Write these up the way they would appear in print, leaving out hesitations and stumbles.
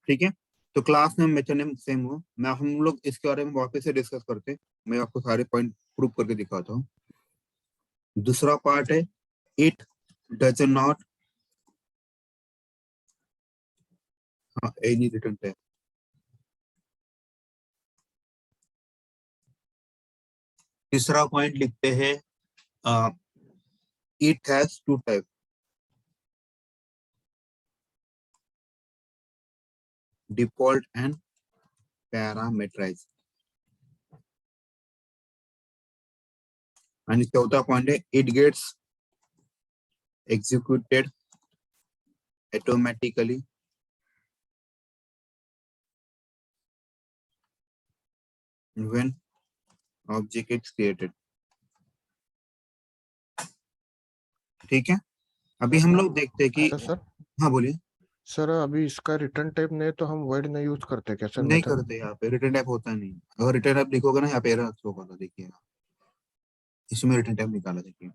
ठीक है, तो class name method name same हो। मैं हम लोग इसके बारे में वापस से डिस्कस करते हैं। मैं आपको सारे पॉइंट प्रूव करके दिखाता हूँ। दूसरा पार्ट है it does not any return type. तीसरा पॉइंट लिखते हैं it has two type. Default and parameterize. आणि चौथा पॉइंट है it gets executed automatically when object is created. ठीक है, अभी हम लोग देखते हैं कि अच्छा सर, हाँ बोलिए। सर अभी इसका रिटर्न टाइप नहीं तो हम वर्ड नहीं यूज करते क्या सर? नहीं मेथड करते, यहाँ पे रिटर्न टाइप होता नहीं। अगर रिटर्न टाइप लिखोगे ना, यहाँ पे एरर शो होगा, देखिएगा इसमें रिटर्न टाइप निकाला, देखिए।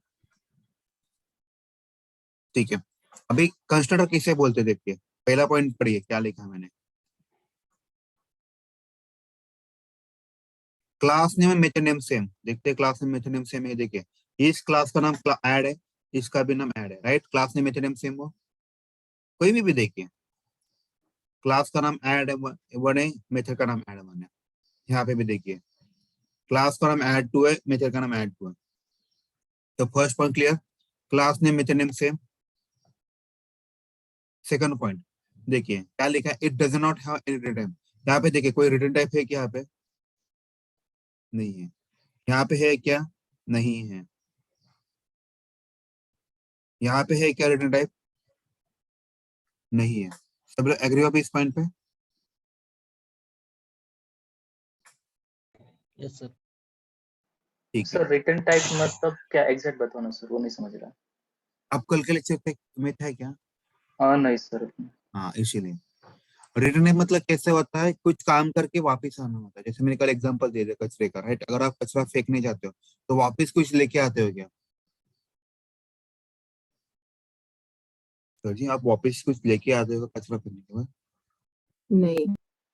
ठीक है, अभी कंस्ट्रक्टर किसे बोलते हैं, देखिए पहला पॉइंट पढ़िए क्या लिखा मैंने। Class name method name same, देखते हैं class name method name same है। देखिए इस क्लास का नाम ऐड है, इसका भी नाम ऐड है, right. Class name method name same हो, कोई भी देखिए क्लास का नाम ऐड वन है, मेथड का नाम ऐड वन है। यहाँ पे भी देखिए क्लास का नाम ऐड टू है, मेथड का नाम ऐड टू है। तो first point clear, class name method name same. Second point देखिए क्या लिखा है, it does not have any return type. यहाँ पे देखिए कोई रिटर्न टाइप है क्या? यहाँ पे नहीं है। यहाँ पे है क्या? नहीं है। यहाँ पे है क्या रिटर्न टाइप? नहीं है। सब लोग एग्री हो इस पॉइंट पे? Yes sir. ठीक है, सर रिटर्न टाइप मतलब क्या एग्जैक्ट बताओ ना सर, वो नहीं समझ रहा। अब कल के लेक्चर में था क्या? हाँ नहीं सर। हाँ, इसीलिए रिटर्न टाइप मतलब कैसे होता है, कुछ काम करके वापस आना होता है। जैसे मैंने कल एग्जांपल दे दिया कचरे का, राइट। अगर आप कचरा फेंकने जाते हो तो वापस कुछ लेके आते हो क्या? तो जी आप वापस कुछ लेके आते हो कचरा फेंकने के बाद? नहीं।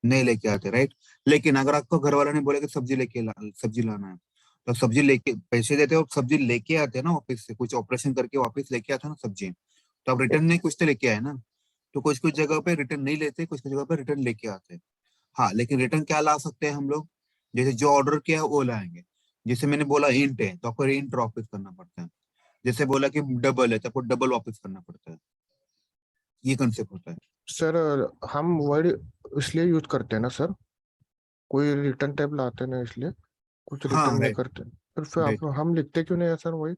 नहीं लेके आते, राइट। लेकिन अगर आपको घर वालों ने बोला कि सब्जी लाना है, तो सब्जी लेके पैसे देते हो, सब्जी लेके आते हैं ना वापस से, कुछ ऑपरेशन करके वापस लेके आता ना सब्जी, तो आप रिटर्न नहीं कुछ तो लेके आए ना। तो कुछ कुछ जगह पे रिटर्न नहीं लेते, कुछ कुछ जगह पे रिटर्न लेके आते हैं। हाँ, लेकिन रिटर्न क्या ला सकते हैं हम लोग? जैसे जो ऑर्डर किया है वो लाएंगे। जैसे मैंने बोला इंट है तो आपको इंट वापस करना पड़ता है। जैसे बोला कि डबल है तो आपको डबल वापस करना पड़ता है। ये कंसेप्ट होता है। सर हम वर्ड इसलिए यूज करते हैं ना सर, कोई रिटर्न टाइप लाते ना इसलिए कुछ हाँ रिटर्न नहीं राइट करते। फिर आप राइट। हम लिखते क्यों नहीं है सर वही?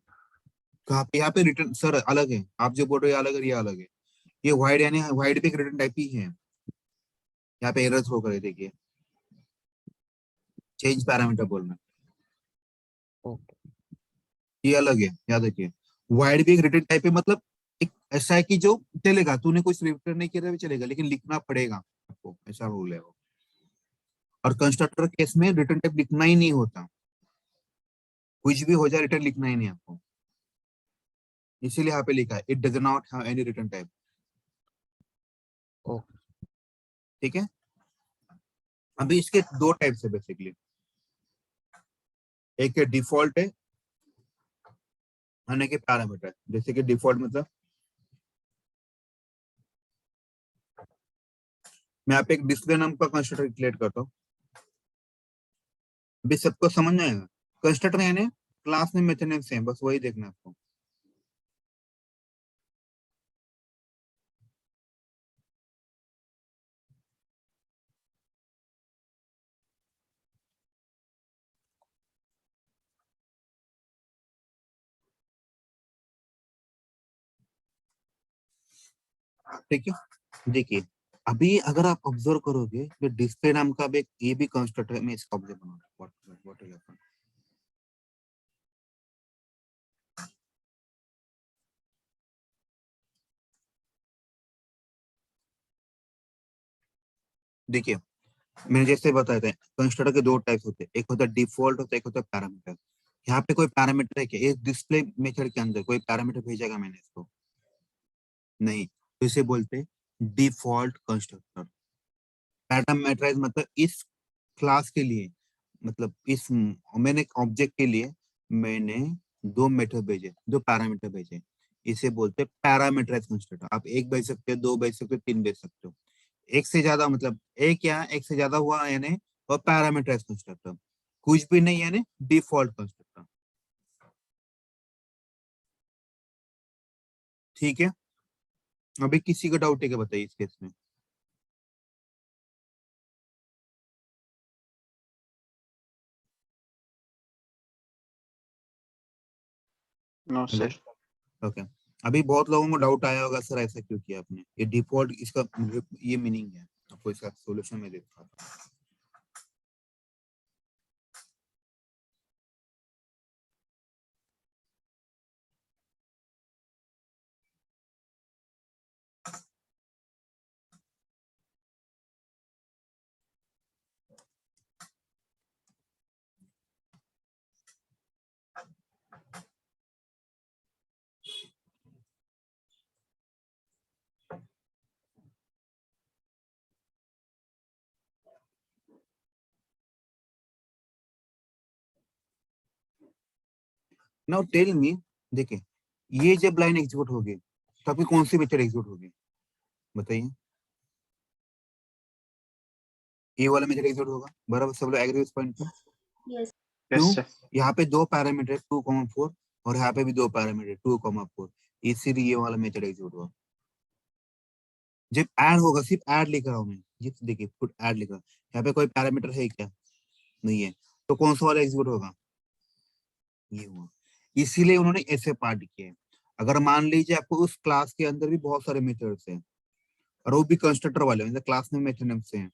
कहाँ पे? यहाँ पे रिटर्न सर अलग है, आप जो बोल रहे हो ये अलग है, ये अलग है। ये वाइड यानी वाइड भी एक रिटर्न टाइप ही है। यहाँ पे एरर थ्रो करे, देखिए चेंज पैरामीटर बोलना, ओके। ये अलग है, याद रखिए। वाइड भी एक रिटर्न टाइप है, मतलब एक ऐसा है कि जो चलेगा, तूने कुछ रिटर्न नहीं किया भी चलेगा, लेकिन लिखना पड़ेगा आपको, ऐसा रूल है वो। और कंस्ट्रक्टर केस में रिटर्न टाइप लिखना ही नहीं होता, कुछ भी हो जाए रिटर्न लिखना ही नहीं आपको। इसीलिए यहाँ पे लिखा है it does not have any return type. Okay ठीक है, अभी इसके दो टाइप्स है बेसिकली। एक है डिफॉल्ट है, अन्य के पैरामीटर। जैसे कि डिफॉल्ट मतलब मैं यहाँ पे एक डिस्प्ले नाम का कंस्ट्रक्टर क्रिएट करता हूँ। अभी सबको समझ में आएगा, कंस्ट्रक्टर यानी class name method name same, बस वही देखना है आपको। ठीक है, देखिए अभी अगर आप ऑब्जर्व करोगे तो डिस्प्ले नाम का भी एक ये भी कंस्ट्रक्टर है। मैं इसका ऑब्जर्व बना रहा हूँ। देखिए मैंने जैसे बताया था कंस्ट्रक्टर के दो टाइप्स होते हैं, एक होता है डिफॉल्ट होता है, एक होता है पैरामीटर। यहाँ पे कोई पैरामीटर है क्या? इस डिस्प्ले मेथड के अंदर कोई पैरामीटर भेजेगा मैंने इसको? नहीं, तो इसे बोलते हैं डिफॉल्ट कंस्ट्रक्टर। पैरामीटराइज मतलब इस क्लास के लिए, मतलब इस मैंने एक ऑब्जेक्ट के लिए मैंने दो मेथड भेजे, दो पैरामीटर भेजे, इसे बोलते हैं पैरामीटराइज कंस्ट्रक्टर। आप एक भेज सकते हो, दो भेज सकते हो, तीन भेज सकते हो। एक से ज्यादा मतलब एक या एक से ज्यादा हुआ यानी वो पैरामीटराइज कंस्ट्रक्टर, कुछ भी नहीं यानी डिफॉल्ट कंस्ट्रक्टर। ठीक है, अभी किसी का डाउट है क्या बताइए इस केस में? No hello, sir. ओके। अभी बहुत लोगों को डाउट आया होगा सर ऐसा क्यों किया आपने, ये डिफॉल्ट इसका ये मीनिंग है, आपको इसका सॉल्यूशन में देखा। नाउ टेल मी, देखिए ये जब लाइन एग्जीक्यूट होगी तो आपकी कौन सी मेथड एग्जीक्यूट होगी बताइए? ये वाला मेथड एग्जीक्यूट होगा, बराबर? सब लोग एग्री इस पॉइंट पे? यस क्यों? सर। यहाँ पे दो पैरामीटर 2,4 और यहाँ पे भी दो पैरामीटर 2,4, इसीलिए ये वाला मेथड एग्जीक्यूट हुआ। जब ऐड होगा, सिर्फ ऐड लिख रहा हूँ मैं, ये देखिए पुट ऐड लिख रहा हूँ, यहाँ पे कोई पैरामीटर है क्या? नहीं है, तो कौन सा वाला एग्जीक्यूट होगा? ये हुआ। इसीलिए उन्होंने ऐसे पार्ट किए। अगर मान लीजिए आपको उस क्लास के अंदर भी बहुत सारे मेथड्स हैं और वो भी कंस्ट्रक्टर वाले मतलब क्लास में मेथड नेम से हैं,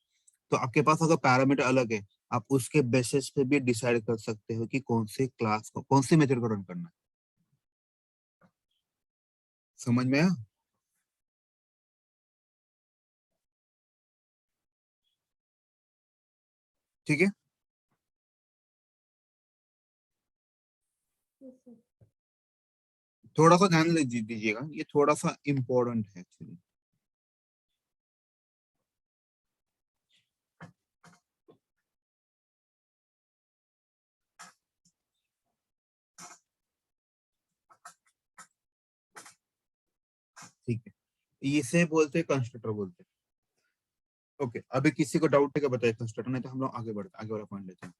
तो आपके पास अगर पैरामीटर अलग है, आप उसके बेसिस पे भी डिसाइड कर सकते हो कि कौन से क्लास को कौन सी मेथड को रन करना है। समझ में आया? ठीक है, थोड़ा सा ध्यान दीजिएगा, ये थोड़ा सा इम्पोर्टेंट है एक्चुअली। ठीक है, इसे बोलते हैं कंस्ट्रक्टर बोलते हैं। ओके, अभी किसी को डाउट है क्या बताइए कंस्ट्रक्टर, नहीं तो हम लोग आगे बढ़ते, आगे वाला पॉइंट लेते हैं।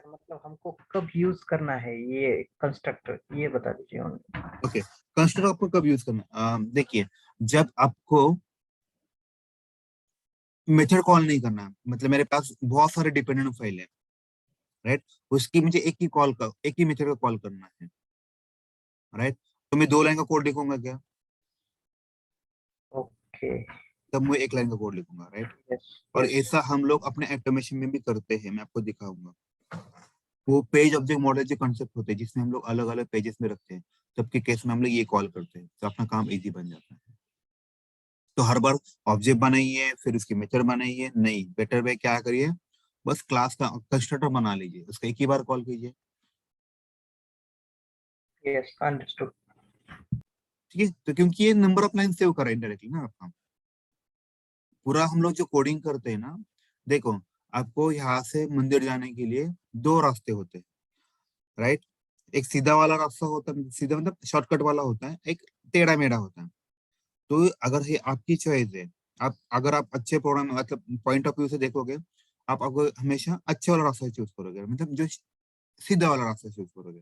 मतलब हमको कब यूज करना है ये कंस्ट्रक्टर, ये बता दीजिए उन्हें। ओके, कंस्ट्रक्टर आपको कब यूज करना है? देखिए, जब आपको मेथड कॉल नहीं करना है, मतलब मेरे पास बहुत सारे डिपेंडेंट फाइल है, राइट, उसकी मुझे एक ही मेथड का कॉल करना है, राइट, तो मैं दो लाइन का कोड लिखूंगा क्या? ओके। तब मैं एक लाइन का कोड लिखूंगा, राइट। यस और यस। ऐसा हम लोग अपने ऑटोमेशन में भी करते हैं, मैं आपको दिखाऊंगा। वो पेज ऑब्जेक्ट मॉडल जो कंसेप्ट होते हैं जिसमें हम लोग अलग अलग पेजेस में रखते हैं, सबके केस में हम लोग ये कॉल करते हैं, तो अपना काम इजी बन जाता है। तो हर बार ऑब्जेक्ट बनाइए फिर उसकी मेथड बनाइए नहीं, बेटर वे क्या करिए, बस क्लास का कंस्ट्रक्टर बना लीजिए, उसका एक ही बार कॉल कीजिए। Yes understood. ठीक है, तो क्योंकि ये नंबर ऑफ लाइन सेव कर रहा है इंडायरेक्टली ना आपका, पूरा हम लोग जो कोडिंग करते हैं ना, देखो आपको यहाँ से मंदिर जाने के लिए दो रास्ते होते हैं, राइट। एक सीधा वाला रास्ता होता है, सीधा मतलब शॉर्टकट वाला होता है, एक टेढ़ा मेढ़ा होता है। तो अगर ये आपकी चॉइस है, आप अगर आप अच्छे प्रोग्राम मतलब पॉइंट ऑफ व्यू से देखोगे, आप आपको हमेशा अच्छे वाला रास्ता चूज करोगे, मतलब जो सीधा वाला रास्ता चूज करोगे,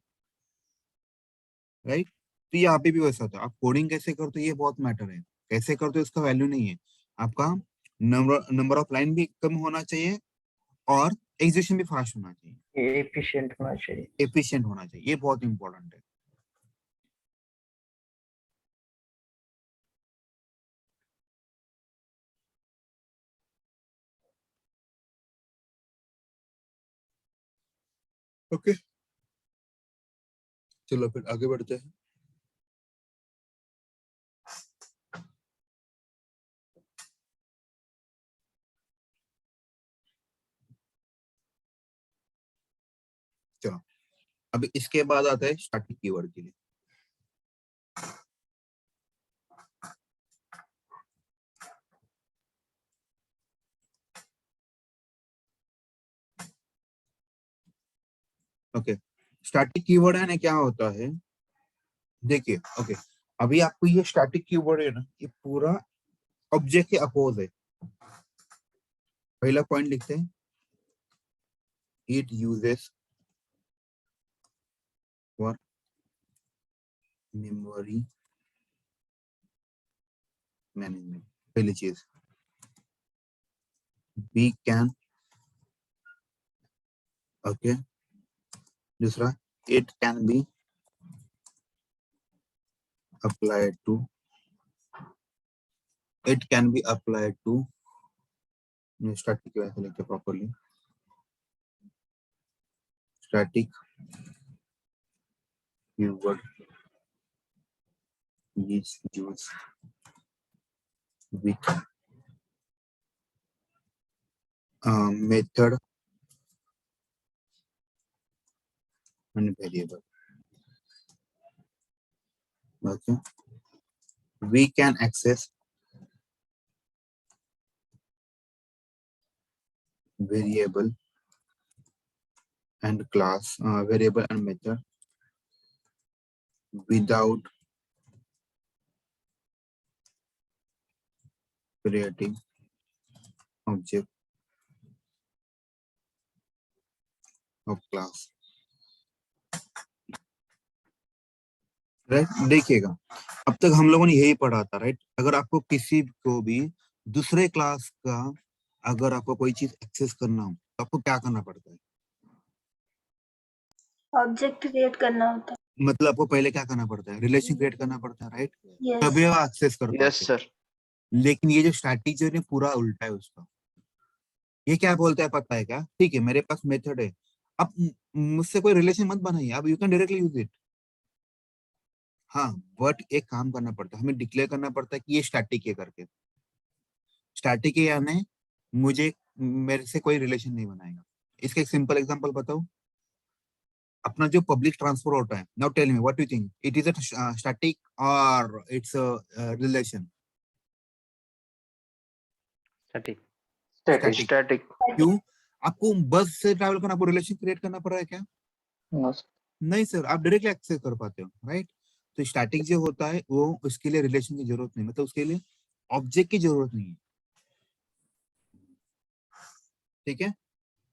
राइट। तो यहाँ पे भी वैसा होता है, आप कोडिंग कैसे करते हो ये बहुत मैटर है, कैसे करते हो इसका वैल्यू नहीं है। आपका नंबर ऑफ लाइन भी कम होना चाहिए और एग्जीक्यूशन भी फास्ट होना चाहिए, ये एफिशिएंट होना चाहिए। एफिशिएंट होना चाहिए, ये बहुत इंपॉर्टेंट है। ओके, चलो फिर आगे बढ़ते हैं। चलो, अब इसके बाद आता है स्टैटिक कीवर्ड के लिए। ओके, स्टैटिक कीवर्ड है ना, क्या होता है देखिए। ओके, अभी आपको ये स्टैटिक कीवर्ड है ना, ये पूरा ऑब्जेक्ट के अपोज है। पहला पॉइंट लिखते हैं, it uses for memory management, पहली चीज। वी कैन, ओके, दूसरा, it can be applied to, it can be applied to, static वैसे लिखते properly, static keyword is used with method and variable. Okay, we can access variable and class, variable and method without creating object of class. Right, देखिएगा अब तक हम लोगों ने यही पढ़ा था। राइट, अगर आपको किसी को भी दूसरे क्लास का अगर आपको कोई चीज एक्सेस करना हो तो आपको क्या करना पड़ता है? ऑब्जेक्ट क्रिएट करना होता मतलब आपको पहले क्या करना पड़ता है? रिलेशन क्रिएट करना पड़ता है। राइट, है। तभी यस वो एक्सेस कर पाते यस हैं। सर। लेकिन ये जो स्टैटिक जो है पूरा उल्टा है उसका। ये क्या बोलता है पता है क्या? ठीक है, मेरे पास मेथड है, अब मुझसे कोई रिलेशन मत बनाइए, अब you can directly use it. हाँ, बट एक काम करना पड़ता है, हमें डिक्लेयर करना पड़ता है कि ये स्टैटिक है करके। स्टैटिक है यानी मुझे, मेरे से कोई रिलेशन नहीं बनाएगा। इसका एक सिंपल एग्जांपल बताऊं, अपना जो पब्लिक ट्रांसपोर्ट होता है, now tell me what you think, it is a static or it's a relation? Static static. Static. क्यों? आपको बस से ट्रैवल करना, आपको रिलेशन क्रिएट करना पड़ रहा है क्या? नहीं सर, आप डायरेक्टली एक्सेस कर पाते हो। राइट, तो स्टैटिक जो होता है वो उसके लिए रिलेशन की जरूरत नहीं, मतलब उसके लिए ऑब्जेक्ट की जरूरत नहीं है। ठीक है,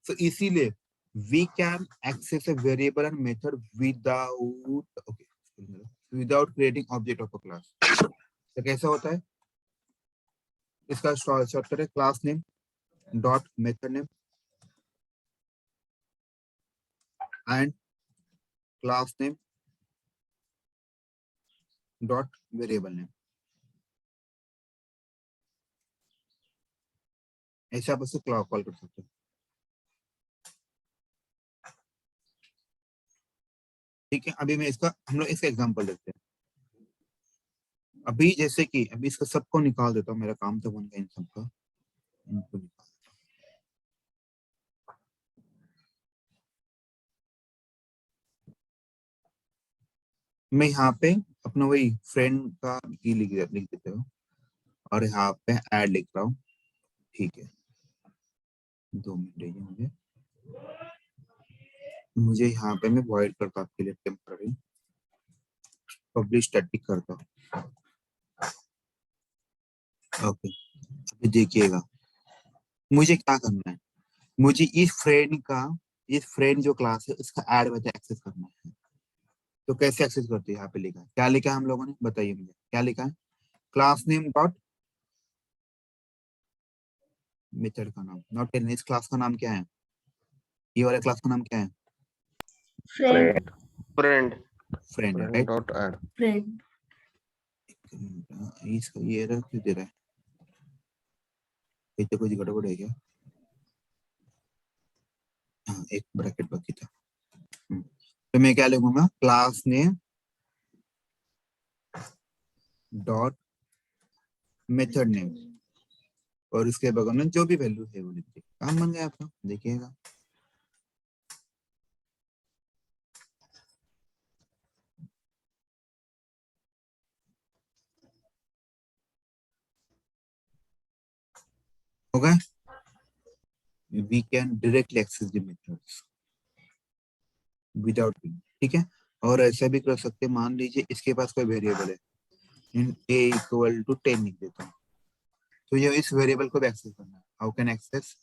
तो इसीलिए we can access a variable and method without, okay, without creating object of a class. तो कैसा होता है इसका शॉर्टकट है class name dot method name and class name dot variable name. ऐसे आप उससे कॉल कर सकते हो। ठीक है, अभी मैं इसका, हम लोग इसका एग्जांपल देखते हैं। अभी जैसे कि अभी इसका सबको निकाल देता हूँ, मेरा काम तो बन गया इन सबका, इनको निकाल। मैं यहाँ पे अपना वही फ्रेंड का की लिख देते हो और यहाँ पे ऐड लिख रहा हूँ। ठीक है, 2 मिनट दीजिए मुझे यहाँ पे मैं वॉइड करता हूँ आपके लिए टेम्पररी, पब्लिश स्टैटिक करता हूँ। ओके, अभी देखिएगा मुझे क्या करना है, मुझे इस फ्रेंड जो क्लास है इसका ऐड मेथड एक्सेस करना है। तो कैसे एक्सेस करते हैं? यहाँ पे लिखा है, क्या लिखा है हम लोगों ने, बताइए मुझे क्या लिखा है? क्लास नेम डॉट मेथड का नाम, नॉट टेन, इस क्लास का नाम क्या है? ये वाले क्लास का नाम क्या है? फ्रेंड फ्रेंड फ्रेंड है। friend right, dot add. Friend इसका ये एरर क्यों दे रहा है? ये तो कुछ गड़बड़ है क्या? हाँ, एक ब्रैकेट बाकी था। तो मैं क्या लिखूंगा, class name dot method name और इसके बगल में जो भी वैल्यू है वो लिखिए। काम बन गया आपका, देखिएगा। होगा, we can directly access the methods. Without, ठीक है। और ऐसा भी कर सकते हैं, मान लीजिए इसके पास कोई वेरिएबल है, इन a इक्वल टू 10 लिख देता हूँ, तो ये इस वेरिएबल को भी एक्सेस करना है। How can access?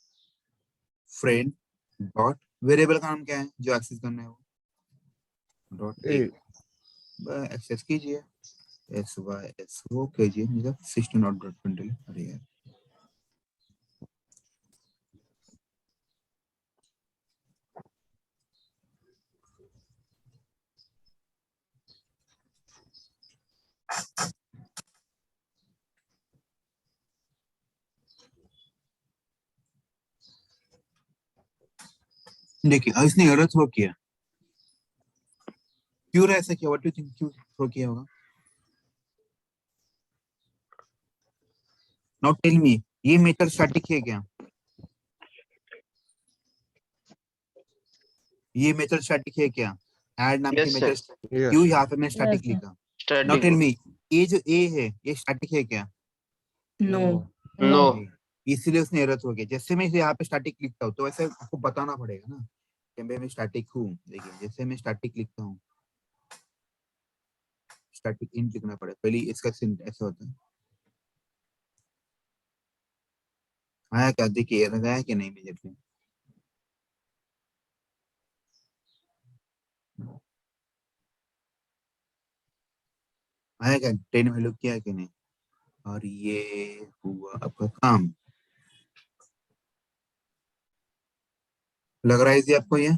Friend dot, variable का नाम क्या है जो एक्सेस करना है, वो डॉट ए ए, एक्सेस कीजिए, एस वाई एस वो कीजिए, मतलब 16 डॉट डॉट कंट्रोल। अरे यार, देखिए अब इसने एरर थ्रो किया, क्यों ऐसा किया? व्हाट डू यू थिंक क्यों थ्रो किया होगा? नाउ टेल मी, ये मेथड स्टैटिक है क्या? ये मेथड स्टैटिक है क्या? ऐड नाम की Yes, sir. मेथड, यस क्यों यहाँ पे मैं स्टैटिक Yes, sir. लिखा? Now Static. टेल मी, ये जो ए है ये स्टैटिक है क्या? No. No. इसीलिए उसने एरर थ्रो किया। जैसे मैं इसे यहाँ पे स्टैटिक लिखता हूँ तो वैसे आपको बताना पड़ेगा ना कि मैं स्टैटिक हूँ। देखिए जैसे मैं स्टैटिक लिखता हूँ, स्टैटिक इन लिखना पड़ेगा, पहले इसका ऐसा होता है। आया क्या? देखिए एरर आया कि नहीं इमीडिएटली? आया क्या? 10 वैल्यू किया कि नहीं? और ये हुआ आपका काम। लग रहा है इजी आपको ये?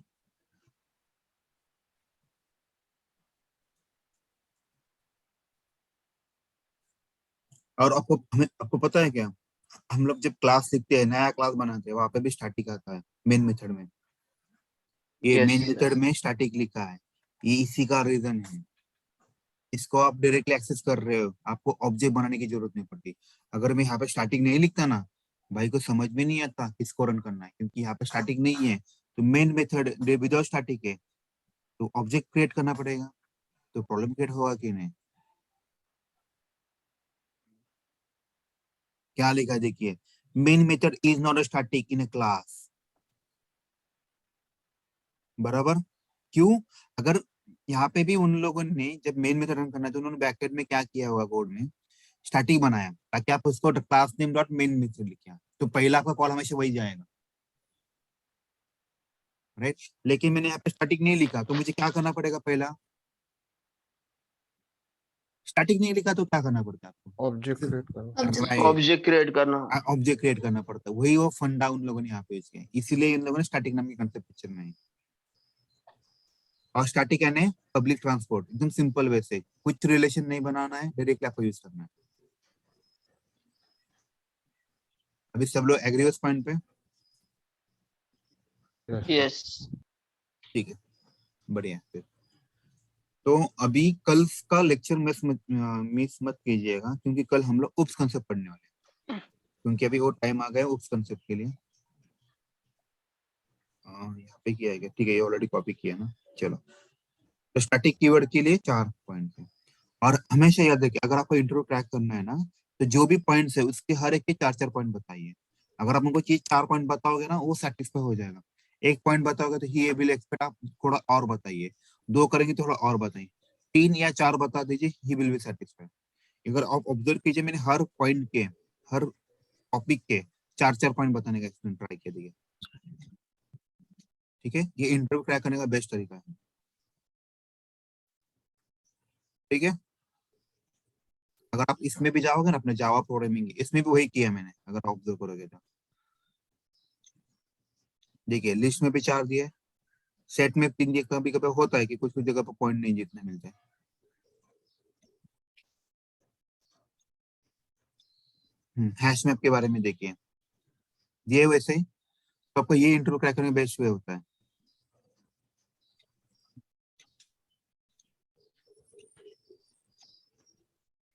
और आपको पता है क्या, हम लोग जब क्लास लिखते हैं, नया क्लास बनाते हैं, वहां पे भी स्टैटिक आता है मेन मेथड में। ये Yes, मेन sir. मेथड में स्टैटिक लिखा है, ये इसी का रीजन है। इसको आप डायरेक्टली एक्सेस कर रहे हो, आपको ऑब्जेक्ट बनाने की जरूरत नहीं पड़ती। अगर मैं यहाँ पे स्टैटिक नहीं लिखता ना, भाई को समझ में नहीं आता किसको रन करना है, क्योंकि यहाँ पे स्टैटिक नहीं है। तो मेन मेथड विदाउट स्टैटिक है, तो ऑब्जेक्ट क्रिएट करना पड़ेगा, तो प्रॉब्लम क्रिएट होगा कि नहीं? क्या लिखा है देखिए, main method is not a static in a class. बराबर? क्यों? अगर यहाँ पे भी उन लोगों ने जब मेन मेथड रन करना है तो उन्होंने बैकएंड में क्या किया होगा, कोड में स्टैटिक बनाया ताकि आप उसको class name dot main method लिखा, तो पहला आपका कॉल हमेशा वही जाएगा, राइट। लेकिन मैंने यहाँ पे स्टैटिक नहीं लिखा, तो मुझे क्या करना पड़ेगा? पहला स्टैटिक नहीं लिखा तो क्या करना पड़ता है आपको? ऑब्जेक्ट क्रिएट करो Object create करना. ऑब्जेक्ट क्रिएट करना पड़ता है, वही वो फंडा उन लोगों ने यहाँ पे यूज किया, इसीलिए इन लोगों ने स्टैटिक नाम की कंसेप्ट पिक्चर में आई। और स्टैटिक यानी पब्लिक ट्रांसपोर्ट, एकदम सिंपल वे से, कुछ रिलेशन नहीं बनाना है, डायरेक्टली आपको यूज करना है। अभी सब लोग एग्री उस पॉइंट पे? Yes Yes. ठीक है, बढ़िया। फिर तो अभी कल का लेक्चर मिस मत कीजिएगा, क्योंकि कल हम लोग उप्स कंसेप्ट पढ़ने वाले हैं, क्योंकि अभी वो टाइम आ गया उप्स कंसेप्ट के लिए। यहाँ पे किया गया, ठीक है, ये ऑलरेडी कॉपी किया ना। चलो, तो स्टैटिक कीवर्ड के लिए 4 पॉइंट है, और हमेशा याद रखिए अगर आपको इंटरव्यू क्रैक करना है ना, तो जो भी पॉइंट्स है उसके हर एक के 4-4 पॉइंट बताइए। अगर आप उनको चीज 4 पॉइंट बताओगे ना, वो सेटिस्फाई हो जाएगा। एक पॉइंट बताओगे तो ही विल एक्सपेक्ट आप थोड़ा और बताइए, 2 करेंगे थोड़ा और बताइए, 3 या 4 बता दीजिए, ही विल बी सेटिस्फाइड। अगर आप ऑब्जर्व कीजिए, मैंने हर पॉइंट के, हर टॉपिक के 4-4 पॉइंट बताने का एक्सपेरिमेंट ट्राई किया, देखिए, ठीक है। ये इंटरव्यू क्रैक करने का बेस्ट तरीका है, ठीक है। अगर आप इसमें भी जाओगे ना, अपने जावा प्रोग्रामिंग, इसमें भी वही किया मैंने, अगर ऑब्जर्व करोगे तो देखिए, लिस्ट में भी 4 दिए, सेट में 3 दिए। कभी कभी होता है कि कुछ कुछ जगह पर पॉइंट नहीं जितने मिलते हैं। हैश मैप के बारे में देखिए, ये वैसे ही तो आपको ये इंटरव्यू क्रैक करने में बेस्ट वे होता है।